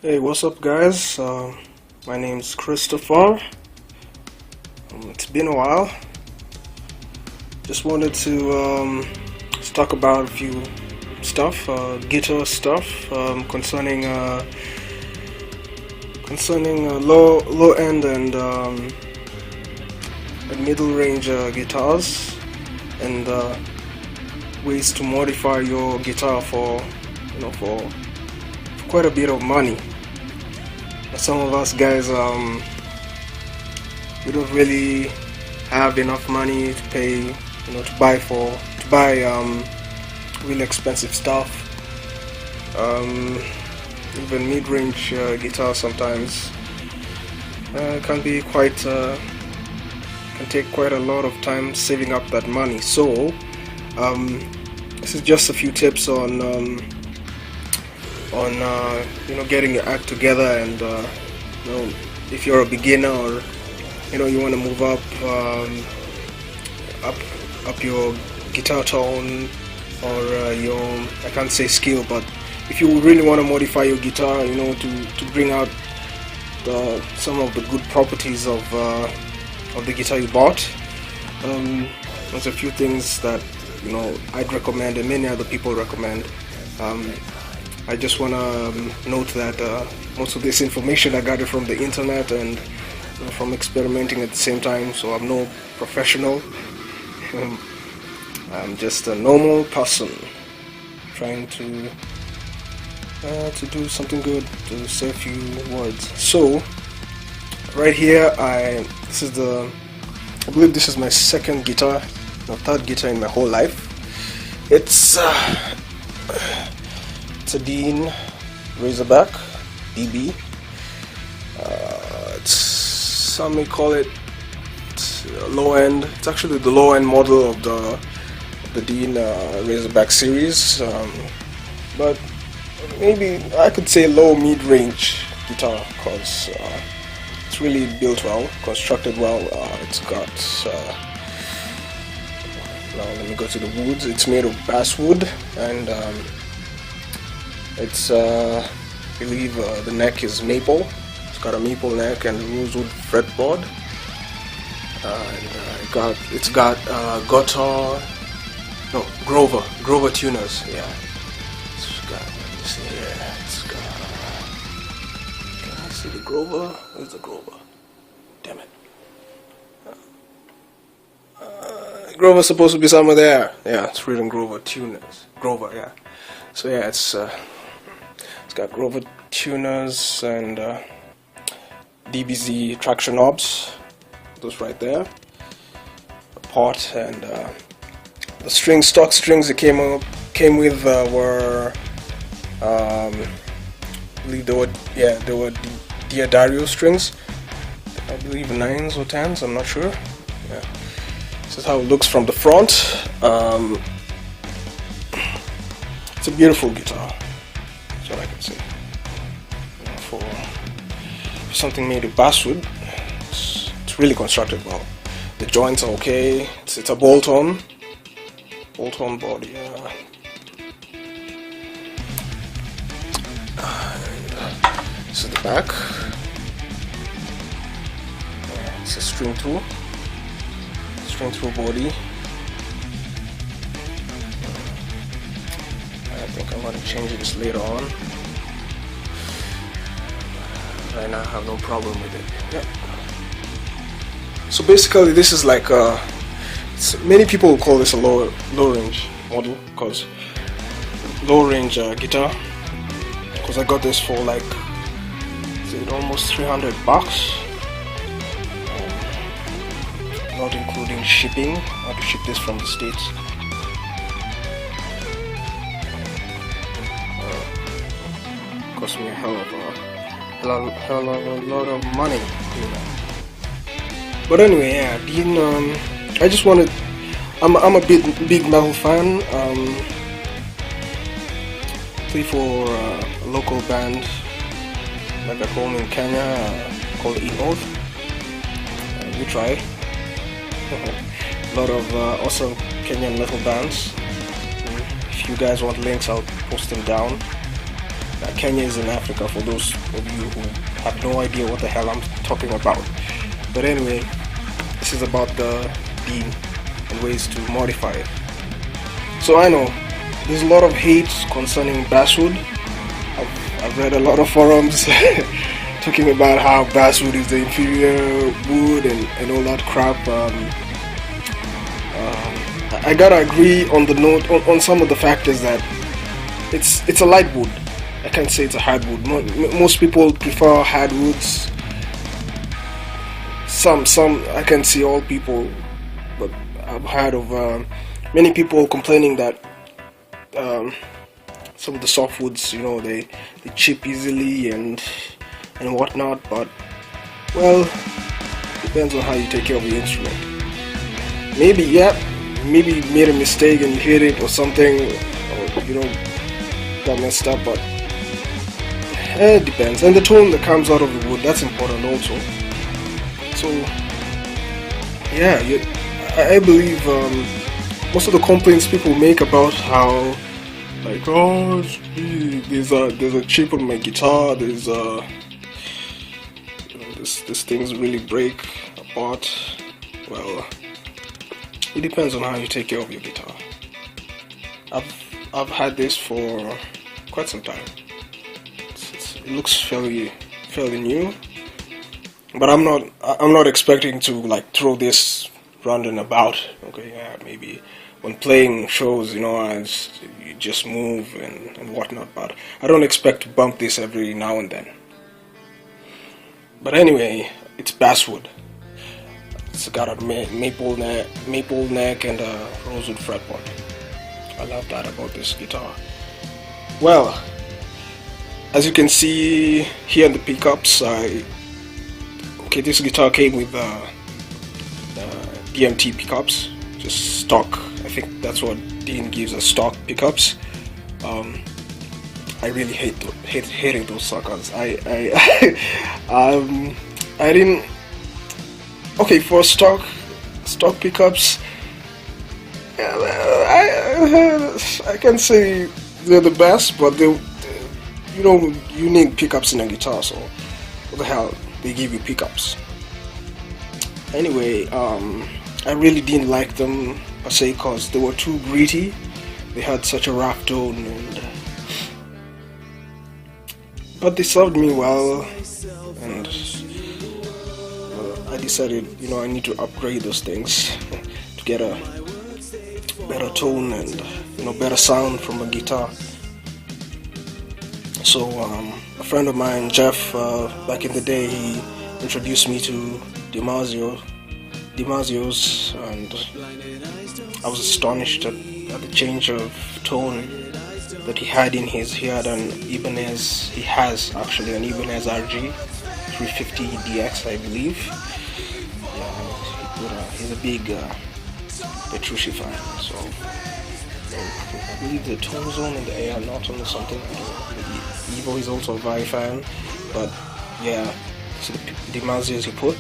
Hey, what's up, guys? My name's Christopher. It's been a while. Just wanted to talk about a few stuff, guitar stuff, concerning low end and middle range guitars, and ways to modify your guitar for quite a bit of money. Some of us guys, we don't really have enough money to pay, to buy really expensive stuff. Even mid-range guitars sometimes can take quite a lot of time saving up that money. So this is just a few tips on getting your act together, and if you're a beginner, or you want to move up your guitar tone, or your, I can't say skill, but if you really want to modify your guitar, to bring out some of the good properties of the guitar you bought. There's a few things that I'd recommend, and many other people recommend. I just want to note that most of this information I got it from the internet and from experimenting at the same time, so I'm no professional. I'm just a normal person trying to do something good, to say a few words. So right here, I believe this is my second guitar, no, third guitar in my whole life. It's a Dean Razorback DB. Some may call it low end. It's actually the low end model of the Dean Razorback series, but maybe I could say low mid range guitar, because it's really built well, constructed well. It's got now let me go to the woods. It's made of basswood, and it's I believe the neck is maple. It's got a maple neck and rosewood fretboard. It's got Grover tuners. Yeah. Let me see here. Can I see the Grover? Where's the Grover? Damn it. Grover's supposed to be somewhere there. Yeah, it's written Grover tuners. Grover, yeah. So yeah, it's got Grover tuners and DBZ traction knobs, those right there, a pot, and the stock strings it came with were I believe they were Diodario strings. I believe 9s or 10s, I'm not sure. Yeah. This is how it looks from the front. It's a beautiful guitar. That's all I can say. For something made of basswood, it's really constructed well. The joints are okay. It's a bolt-on body. This is the back. It's a string through body. I think I'm going to change this later on. Right now I have no problem with it. Yeah. So basically this is like many people call this a low range model, because low range guitar, because I got this for like, is it almost $300, not including shipping. I had to ship this from the States. Cost me a hell of a lot of money, But anyway, yeah, Dean. I just wanted. I'm a big metal fan. Play for a local band back at home in Kenya called E-North. We try. A lot of awesome Kenyan metal bands. If you guys want links, I'll post them down. Kenya is in Africa, for those of you who have no idea what the hell I'm talking about. But anyway, this is about the bean and ways to modify it. So I know there's a lot of hate concerning basswood. I've read a lot of forums talking about how basswood is the inferior wood and all that crap. I gotta agree on the note on some of the factors that it's a light wood. I can't say it's a hardwood. Most people prefer hardwoods. Some I can't see all people, but I've heard of many people complaining that some of the softwoods, they chip easily and whatnot. But well, depends on how you take care of the instrument. Maybe maybe you made a mistake and you hit it or something, or got messed up. But it depends, and the tone that comes out of the wood, that's important also. So yeah, I believe most of the complaints people make about how, like, oh, there's a chip on my guitar, there's this things really break apart. Well, it depends on how you take care of your guitar. I've had this for quite some time. It looks fairly new, but I'm not expecting to like throw this round and about. Okay, yeah, maybe when playing shows, you just move and whatnot. But I don't expect to bump this every now and then. But anyway, it's basswood. It's got a maple neck and a rosewood fretboard. I love that about this guitar. Well, as you can see here in the pickups, this guitar came with DMT pickups, just stock. I think that's what Dean gives us, stock pickups. I really hated those suckers. I didn't. Okay, for stock pickups, I can say they're the best, but you need pickups in a guitar, so what the hell, they give you pickups. Anyway, I really didn't like them per se because they were too gritty. They had such a rough tone, but they served me well, and I decided, I need to upgrade those things to get a better tone and better sound from a guitar. So a friend of mine, Jeff, back in the day, he introduced me to DiMarzio's, and I was astonished at the change of tone that he had in his. He has actually an Ibanez RG 350 DX, I believe. Yeah, he's a big Petrucci fan, so I believe the Tone Zone and the AR Not or something. Evo is also a very fan, but yeah, so the DiMarzio's he put.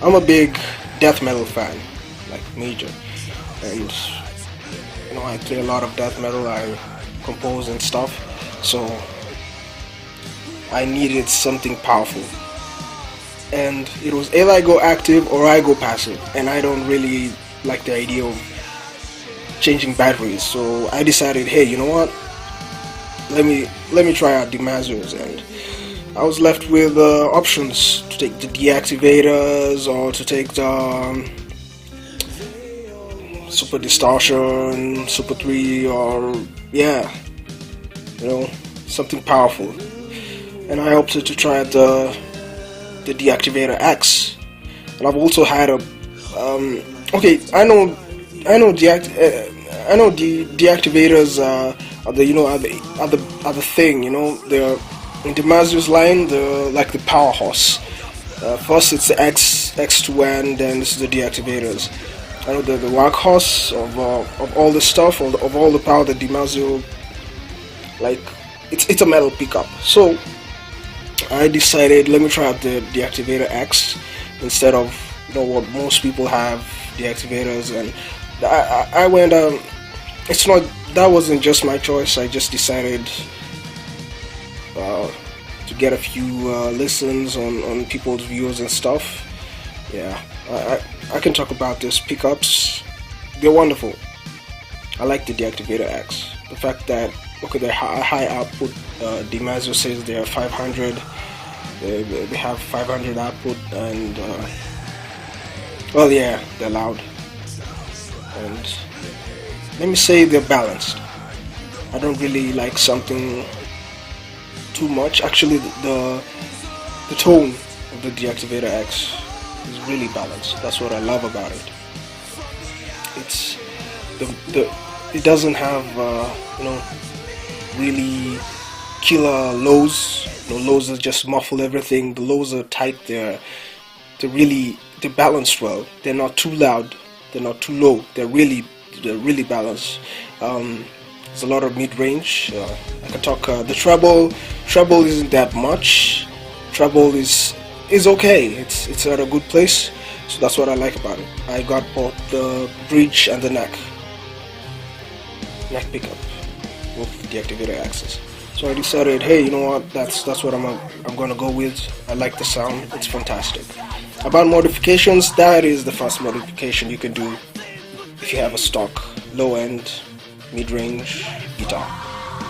I'm a big death metal fan, like major, and I play a lot of death metal. I compose and stuff, so I needed something powerful, and it was either I go active or I go passive, and I don't really like the idea of changing batteries. So I decided, hey, you know what, let me try out DiMarzio's, and I was left with options to take the deactivators or to take the Super Distortion, Super 3, or something powerful. And I opted to try the Deactivator X. And I've also had a I know the deactivators are the thing, they're in DiMarzio's line, they're like the powerhouse. First it's the X2N, then this is the deactivators. I know they're the workhorse of all the stuff, of all the power that DiMarzio, like, it's a metal pickup. So I decided, let me try out the Deactivator X instead of what most people have, deactivators. And I went that wasn't just my choice. I just decided to get a few listens on people's views and stuff. Yeah, I can talk about this. Pickups, they're wonderful. I like the Deactivator X. The fact that, okay, they're high output. Dean Razorback says they are 500. They have 500 output, and well, yeah, they're loud. And let me say they're balanced. I don't really like something too much. Actually, the tone of the Deactivator X is really balanced. That's what I love about it. It's it doesn't have really killer lows. No lows that just muffle everything. The lows are tight. They're balanced well. They're not too loud. They're not too low. They're really balanced. There's a lot of mid-range. I can talk the treble. Treble isn't that much. Treble is okay. It's at a good place. So that's what I like about it. I got both the bridge and the neck pickup with the activator axis. So I decided, hey, you know what? That's what I'm gonna go with. I like the sound. It's fantastic. About modifications, that is the first modification you can do if you have a stock low-end mid-range guitar.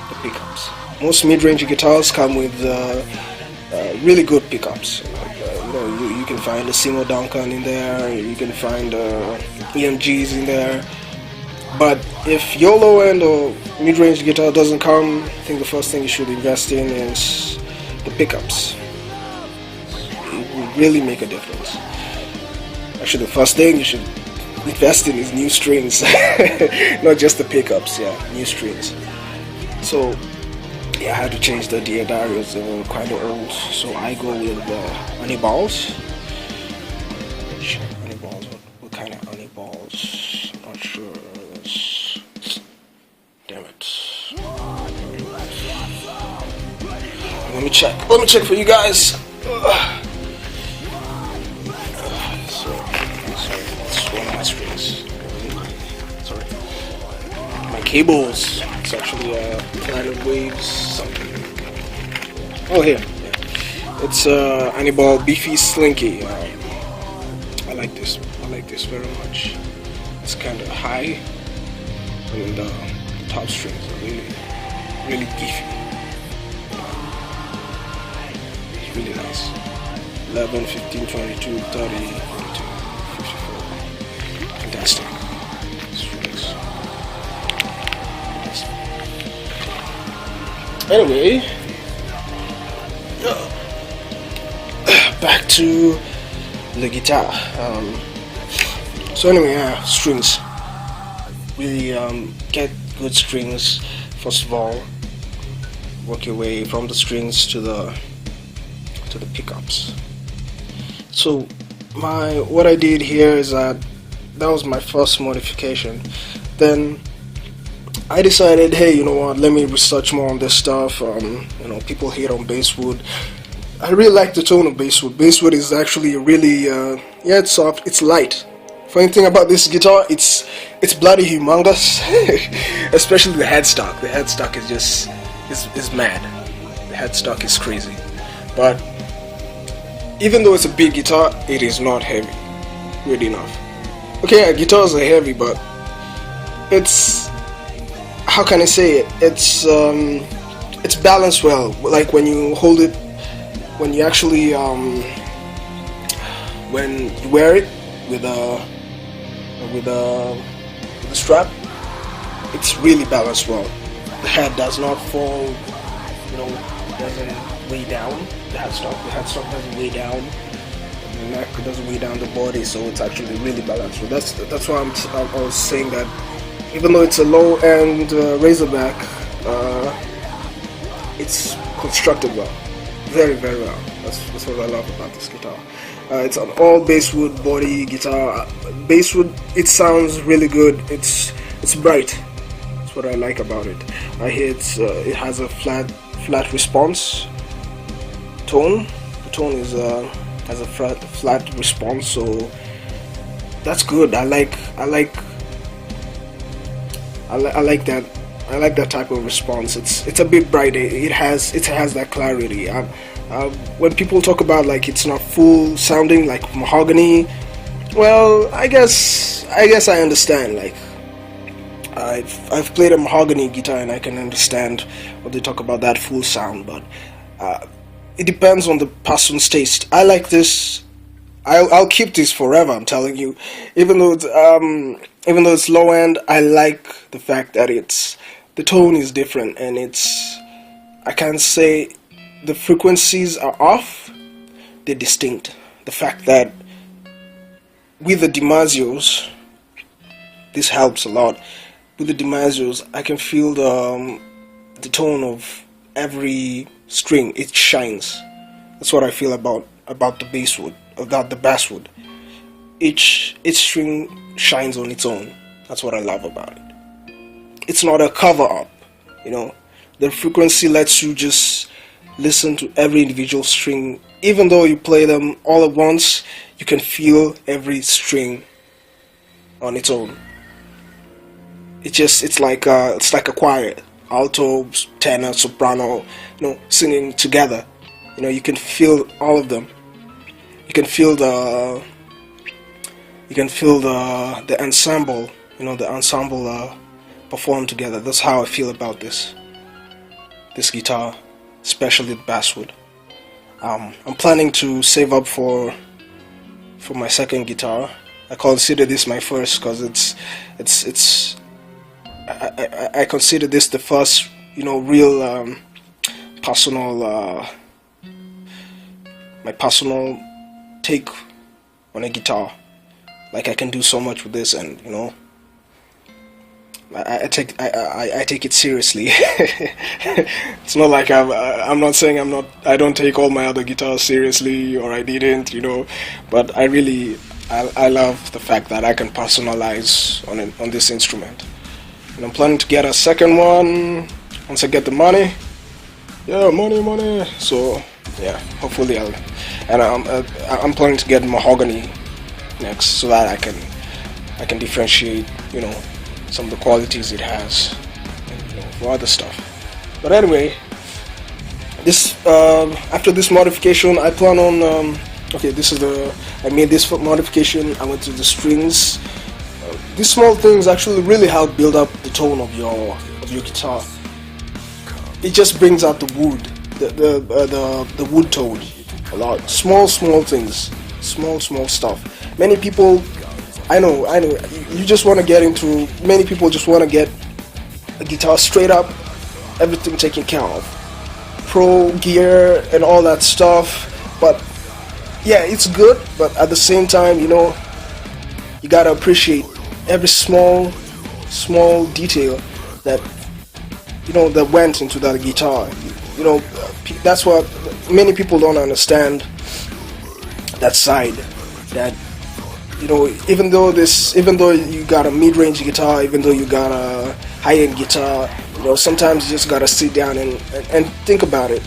The pickups. Most mid-range guitars come with really good pickups. You can find a Simo Duncan in there. You can find EMGs in there. But if your low-end or mid-range guitar doesn't come, I think the first thing you should invest in is the pickups. It will really make a difference. Actually, the first thing you should invest in is new strings, not just the pickups. Yeah, new strings. So yeah, I had to change the Darius. They were kind of old, so I go with honey balls. Honey balls. What kind of honey balls? I'm not sure. Damn it. Let me check for you guys. It's one of my strings. Sorry. My cables. It's actually Planet Waves something. Oh, here. Yeah. It's Annibal Beefy Slinky. I like this. I like this very much. It's kind of high, and the top strings are really beefy. It's really nice. 11, 15, 22, 30, 42, 54. Fantastic. Strings. Fantastic. Anyway, back to the guitar. So anyway, yeah, strings. Really get good strings. First of all, work your way from the strings to the pickups. So what I did here is that was my first modification. Then I decided, hey, you know what? Let me research more on this stuff. People hate on basswood. I really like the tone of basswood. Basswood is actually really it's soft. It's light. Funny thing about this guitar, it's bloody humongous. Especially the headstock. The headstock is just is mad. The headstock is crazy. But even though it's a big guitar, it is not heavy. Weird enough. Okay, yeah, guitars are heavy, but it's, how can I say it? It's balanced well. Like when you hold it, when you actually when you wear it with a strap, it's really balanced well. The head does not fall, doesn't weigh down. The headstock doesn't weigh down. The neck doesn't weigh down the body, so it's actually really balanced. So that's why I was saying that even though it's a low-end Razorback, it's constructed well, very well. That's what I love about this guitar. It's an all basswood body guitar. Basswood, it sounds really good. It's bright. That's what I like about it. I hear it has a flat response tone. The tone has a flat response, so that's good. I like that I like that type of response. It's a bit bright. It has that clarity. When people talk about like it's not full sounding like mahogany, well, I guess I understand. Like I've played a mahogany guitar and I can understand what they talk about that full sound, but it depends on the person's taste. I like this. I'll keep this forever. I'm telling you, even though it's low end, I like the fact that the tone is different and I can't say the frequencies are off. They're distinct. The fact that with the Damasio's, this helps a lot. With the Damasio's, I can feel the tone of every string. It shines. That's what I feel about the basswood, about the basswood. Each string shines on its own. That's what I love about it. It's not a cover up, you know. The frequency lets you just listen to every individual string. Even though you play them all at once, you can feel every string on its own. It's like a choir, alto, tenor, soprano, singing together. You can feel all of them. You can feel the ensemble, the ensemble perform together. That's how I feel about this guitar, especially the basswood. I'm planning to save up for my second guitar. I consider this my first because I consider this the first real personal my personal take on a guitar. Like I can do so much with this, and I take it seriously. It's not like I'm not saying I don't take all my other guitars seriously, or I didn't, but I love the fact that I can personalize on this instrument. And I'm planning to get a second one once I get the money. Yeah, money. So yeah, hopefully I'm planning to get mahogany next, so that I can differentiate, some of the qualities it has, and, for other stuff. But anyway, this after this modification, I plan on I made this modification. I went to the strings. These small things actually really help build up the tone of your guitar. It just brings out the wood, the wood tone a lot. Small things, small stuff. Many people, I know. You just want to get into. Many people just want to get a guitar straight up, everything taken care of, pro gear and all that stuff. But yeah, it's good. But at the same time, you gotta appreciate every small detail that that went into that guitar. That's what many people don't understand. That side, that even though you got a mid-range guitar, even though you got a high-end guitar, sometimes you just gotta sit down and think about it.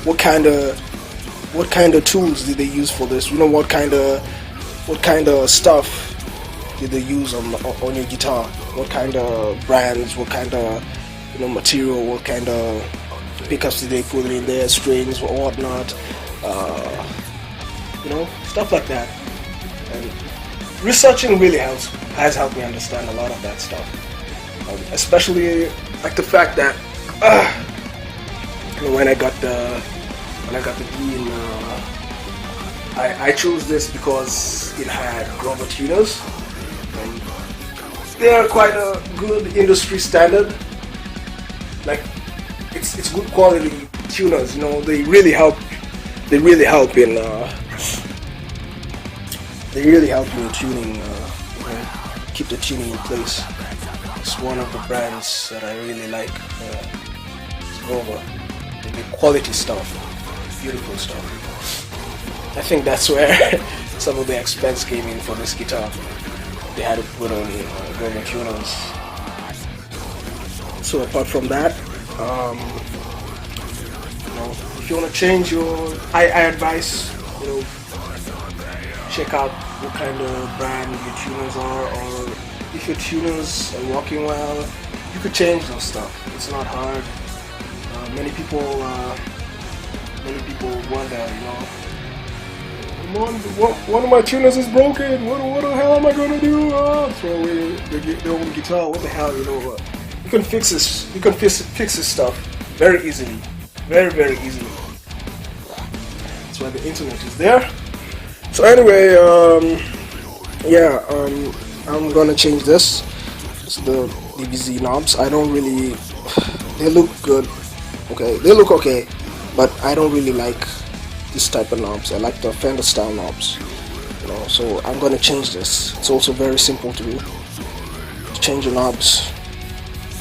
What kind of tools did they use for this? What kind of stuff did they use on your guitar? What kind of brands? What kind of material? What kind of pickups did they put in there? Strings or whatnot? Stuff like that. And researching really has helped me understand a lot of that stuff. Especially like the fact that when I got the Dean, I chose this because it had rubber tuners. And they are quite a good industry standard. Like it's good quality tuners. They really help. They really help in tuning. Keep the tuning in place. It's one of the brands that I really like. It's Gorod. They make quality stuff, beautiful stuff. I think that's where some of the expense came in for this guitar. They had to put on Gorod tuners. So apart from that, if you want to change I advise, check out what kind of brand your tuners are, or if your tuners are working well, you could change those stuff. It's not hard. Many people wonder, you know, one of my tuners is broken. What the hell am I gonna do? Throw away their own guitar. What the hell, you know? You can fix this. You can fix this stuff very easily, very easily. That's why the internet is there. So anyway, yeah, I'm gonna change this. It's the DBZ knobs. I don't really. They look good. Okay, they look okay, but I don't really like this type of knobs. I like the Fender style knobs, you know. So I'm gonna change this. It's also very simple to do. To change the knobs.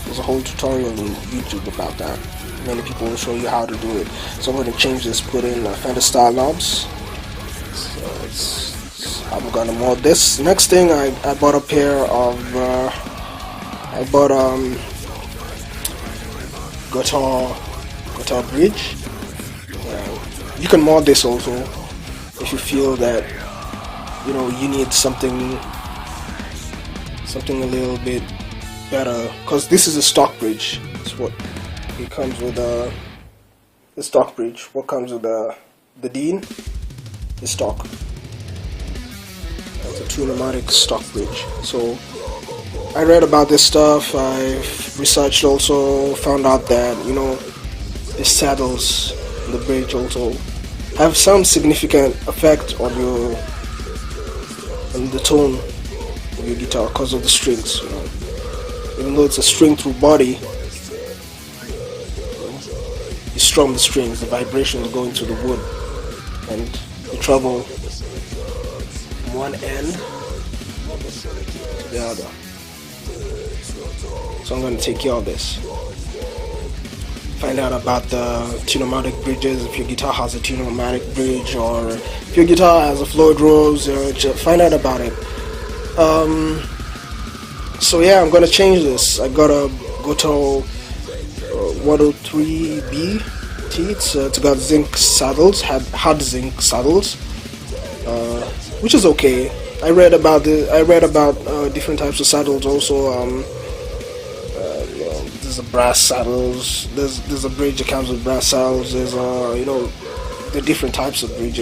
There's a whole tutorial on YouTube about that. Many people will show you how to do it. So I'm gonna change this. Put in Fender style knobs. So I'm gonna mod this. Next thing, I bought a pair of guitar bridge. You can mod this also if you feel that, you know, you need something a little bit better, because this is a stock bridge. It's what it comes with, the stock bridge. What comes with the Dean is stock. It's a Tunematic stock bridge. So I read about this stuff. I've researched also, found out that, you know, the saddles in the bridge also have some significant effect on the tone of your guitar because of the strings, you know. Even though it's a string through body, you strum the strings, the vibrations go into the wood, and you travel from one end to the other. So I'm going to take care of this. Find out about the Tunematic bridges, if your guitar has a Tunematic bridge, or if your guitar has a Floyd Rose, find out about it. So yeah, I'm gonna change this. I got a Goto 103B T. It's got zinc saddles, hard zinc saddles, which is okay. I read about different types of saddles also. There's a brass saddles. There's a bridge that comes with brass saddles. There's you know, the different types of bridge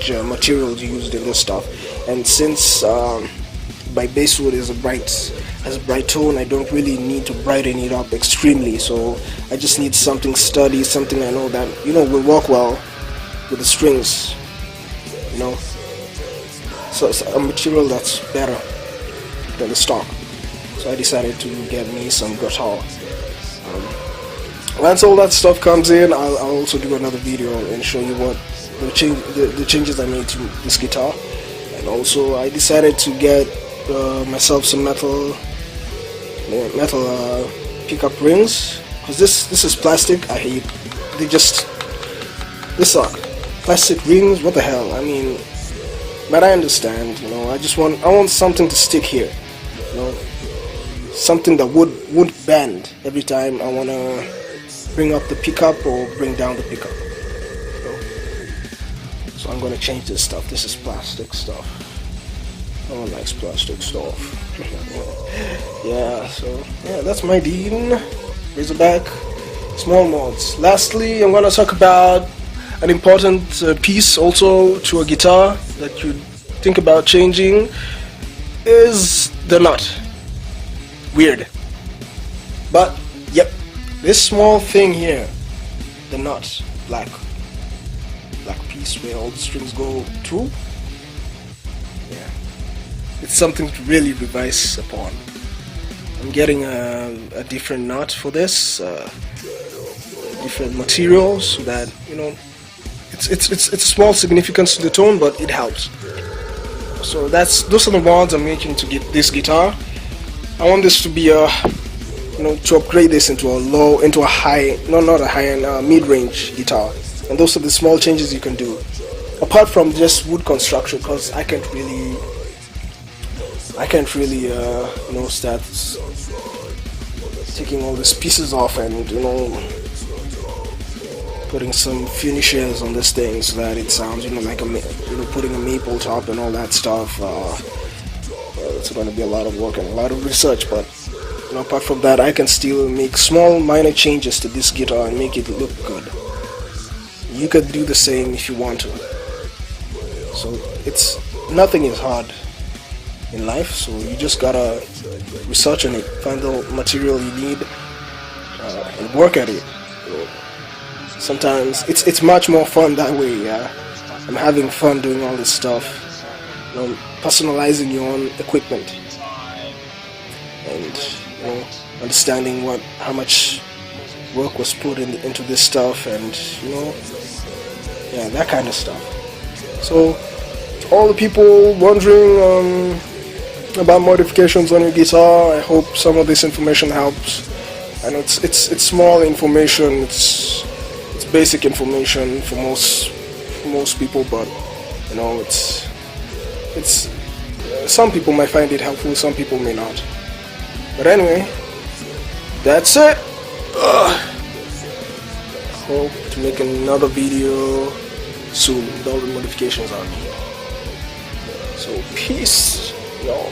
materials used in this stuff. And since my basswood has a bright tone, I don't really need to brighten it up extremely. So I just need something sturdy, something I know that, you know, will work well with the strings. You know, so it's a material that's better than the stock. So I decided to get me some guitar. Once all that stuff comes in, I'll also do another video and show you what the changes I made to this guitar. And also I decided to get myself some metal pickup rings, because this is plastic. I hate they suck. Plastic rings, what the hell? I mean, but I understand, you know. I want something to stick here, you know. Something that would bend every time I want to bring up the pickup or bring down the pickup. So I'm going to change this stuff. This is plastic stuff. No one likes plastic stuff. Yeah, so yeah, that's my Dean Razorback small mods. Lastly, I'm going to talk about an important piece also to a guitar that you think about changing is the nut. Weird, but yep, this small thing here, the nut, black piece where all the strings go through, yeah, it's something to really revise upon. I'm getting a different nut for this, different material, so that, you know, it's a small significance to the tone, but it helps. So those are the mods I'm making to get this guitar. I want this to be you know, to upgrade this into a high, not a high-end, mid-range guitar. And those are the small changes you can do, apart from just wood construction, because I can't really, you know, start taking all these pieces off and, you know, putting some finishes on this thing so that it sounds, you know, like putting a maple top and all that stuff. it's going to be a lot of work and a lot of research, but apart from that, I can still make small minor changes to this guitar and make it look good. You could do the same if you want to. So nothing is hard in life, so you just gotta research on it, find the material you need, and work at it. Sometimes it's much more fun that way. Yeah, I'm having fun doing all this stuff, personalizing your own equipment, and understanding how much work was put into this stuff, and that kind of stuff. So all the people wondering about modifications on your guitar, I hope some of this information helps. I know it's small information, it's basic information for most people, but it's some people might find it helpful, some people may not. But anyway, that's it. Hope to make another video soon with all the modifications on here. So peace, y'all.